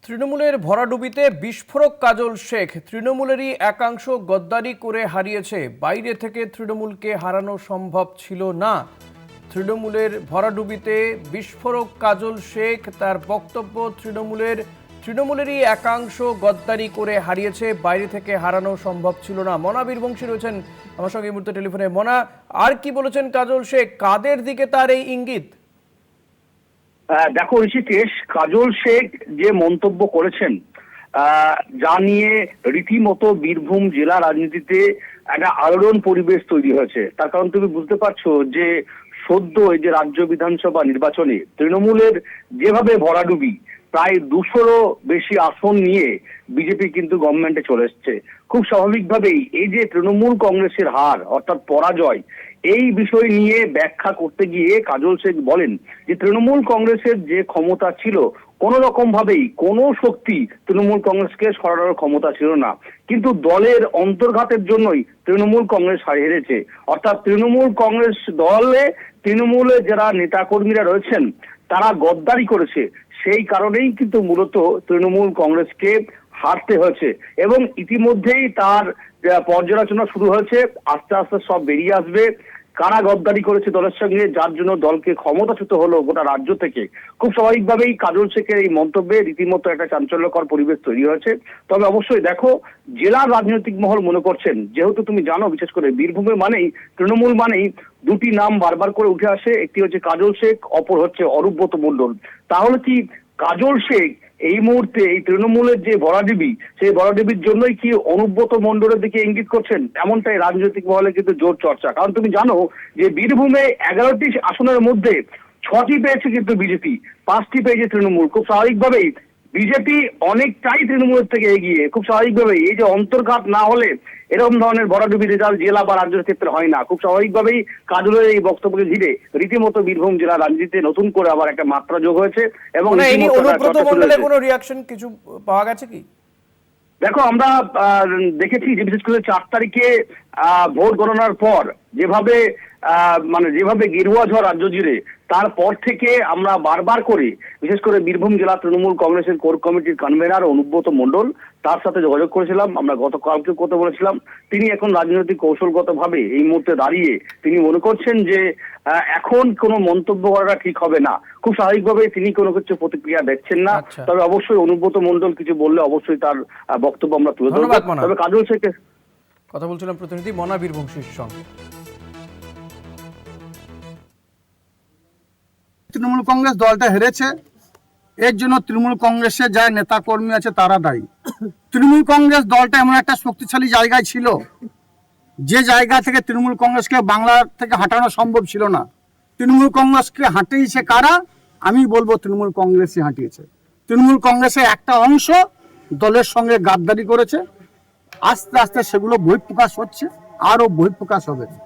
তৃণমূলের ভরাডুবিতে বিস্ফোরক কাজল শেখ তৃণমূলেরই একাংশ গদ্দারি করে হারিয়েছে। বাইরে থেকে তৃণমূলকে হারানো সম্ভব ছিল না। তৃণমূলের ভরাডুবিতে বিস্ফোরক কাজল শেখ তার বক্তব্য, তৃণমূলেরই একাংশ গদ্দারি করে হারিয়েছে, বাইরে থেকে হারানো সম্ভব ছিল না। মনা বীরবংশী রয়েছেন আমার সঙ্গে এই মুহূর্তে টেলিফোনে। মনা, আর কি বলেছেন কাজল শেখ? কাদের দিকে তার এই ইঙ্গিত? দেখো ঋষিকেশ, কাজল শেখ যে মন্তব্য করেছেন যা নিয়ে রীতিমতো বীরভূম জেলা রাজনীতিতে একটা আলোড়ন পরিবেশ তৈরি হয়েছে। তার কারণ তুমি বুঝতে পারছো যে সদ্য এই যে রাজ্য বিধানসভা নির্বাচনে তৃণমূলের যেভাবে ভরাডুবি, প্রায় 200-রও বেশি আসন নিয়ে বিজেপি কিন্তু গভর্নমেন্টে চলে এসছে। খুব স্বাভাবিকভাবেই এই যে তৃণমূল কংগ্রেসের হার অর্থাৎ পরাজয়, এই বিষয় নিয়ে ব্যাখ্যা করতে গিয়ে কাজল শেখ বলেন যে তৃণমূল কংগ্রেসের যে ক্ষমতা ছিল, কোন রকম ভাবেই কোনো শক্তি তৃণমূল কংগ্রেসকে সরানোর ক্ষমতা ছিল না, কিন্তু দলের অন্তর্ঘাতের জন্যই তৃণমূল কংগ্রেস হেরেছে। অর্থাৎ তৃণমূল কংগ্রেস দলে তৃণমূলে যারা নেতাকর্মীরা রয়েছেন তারা গদ্দারি করেছে, সেই কারণেই কিন্তু মূলত তৃণমূল কংগ্রেসকে হারতে হয়েছে। এবং ইতিমধ্যেই তার পর্যালোচনা শুরু হয়েছে, আস্তে আস্তে সব বেরিয়ে আসবে কারা গদ্দারি করেছে দলের সঙ্গে, যার জন্য দলকে ক্ষমতাচ্যুত হলো গোটা রাজ্য থেকে। খুব স্বাভাবিকভাবেই কাজল শেখের এই মন্তব্যে রীতিমতো একটা চাঞ্চল্যকর পরিবেশ তৈরি হয়েছে। তবে অবশ্যই দেখো, জেলার রাজনৈতিক মহল মনে করছেন, যেহেতু তুমি জানো বিশেষ করে বীরভূমে মানেই তৃণমূল মানেই দুটি নাম বারবার করে উঠে আসে, একটি হচ্ছে কাজল শেখ, অপর হচ্ছে অরূপব্রত মণ্ডল। তাহলে কি কাজল শেখ এই মুহূর্তে এই তৃণমূলের যে ভরাডুবি, সেই ভরাডুবির জন্যই কি অনুব্রত মণ্ডলের দিকে ইঙ্গিত করছেন? এমনটাই রাজনৈতিক মহলে কিন্তু জোর চর্চা। কারণ তুমি জানো যে বীরভূমে 11টি আসনের মধ্যে 6টি পেয়েছে কিন্তু বিজেপি, 5টি পেয়েছে তৃণমূল। খুব স্বাভাবিকভাবেই বিজেপি অনেকটাই তৃণমূলের থেকে এগিয়ে। খুব স্বাভাবিকভাবেই এই যে অন্তর্ঘাত না হলে এরকম ধরনের ভরাডুবি রেজাল্ট জেলা বা রাজ্যের ক্ষেত্রে হয় না। খুব স্বাভাবিকভাবেই কাজলের এই বক্তব্যকে ঘিরে রীতিমতো বীরভূম জেলা রাজনীতিতে নতুন করে আবার একটা মাত্রা যোগ হয়েছে। এবং অনুব্রত মণ্ডলের কোনো রিয়াকশন কিছু পাওয়া গেছে কি? দেখো, আমরা দেখেছি যে বিশেষ করে 4 তারিখে ভোট গণনার পর যেভাবে যেভাবে গেরুয়া ঝড় রাজ্য জুড়ে, তারপর থেকে আমরা বারবার করে বিশেষ করে বীরভূম জেলা তৃণমূল কংগ্রেসের কোর কমিটির কনভেনার অনুব্রত মণ্ডল, তার সাথে যোগাযোগ করেছিলাম। আমরা গতকালকে কথা বলেছিলাম। তিনি এখন রাজনৈতিক কৌশলগতভাবে এই মুহূর্তে দাঁড়িয়ে তিনি মনে করছেন যে এখন কোনো মন্তব্য করাটা ঠিক হবে না। খুব স্বাভাবিকভাবে তিনি কোনো কিছু প্রতিক্রিয়া দেখছেন না। তবে অবশ্যই অনুব্রত মণ্ডল কিছু বললে অবশ্যই তার বক্তব্য আমরা তুলে ধরবো। তবে কাজল শেখের কথা বলছিলাম প্রতিনিধি মনা বীরবংশীর সঙ্গে। তৃণমূল কংগ্রেস দলটা হেরেছে, এর জন্য তৃণমূল কংগ্রেসের যারা নেতা কর্মী আছে তারা দায়ী। তৃণমূল কংগ্রেস দলটা এমন একটা শক্তিশালী জায়গায় ছিল যে জায়গা থেকে তৃণমূল কংগ্রেসকে বাংলা থেকে হাঁটানো সম্ভব ছিল না। তৃণমূল কংগ্রেসকে হাঁটিয়েছে কারা? আমি বলবো তৃণমূল কংগ্রেসই হাঁটিয়েছে। তৃণমূল কংগ্রেসের একটা অংশ দলের সঙ্গে গাদ্দারি করেছে, আস্তে আস্তে সেগুলো বহিঃপ্রকাশ হচ্ছে, আরো বহিঃপ্রকাশ হবে।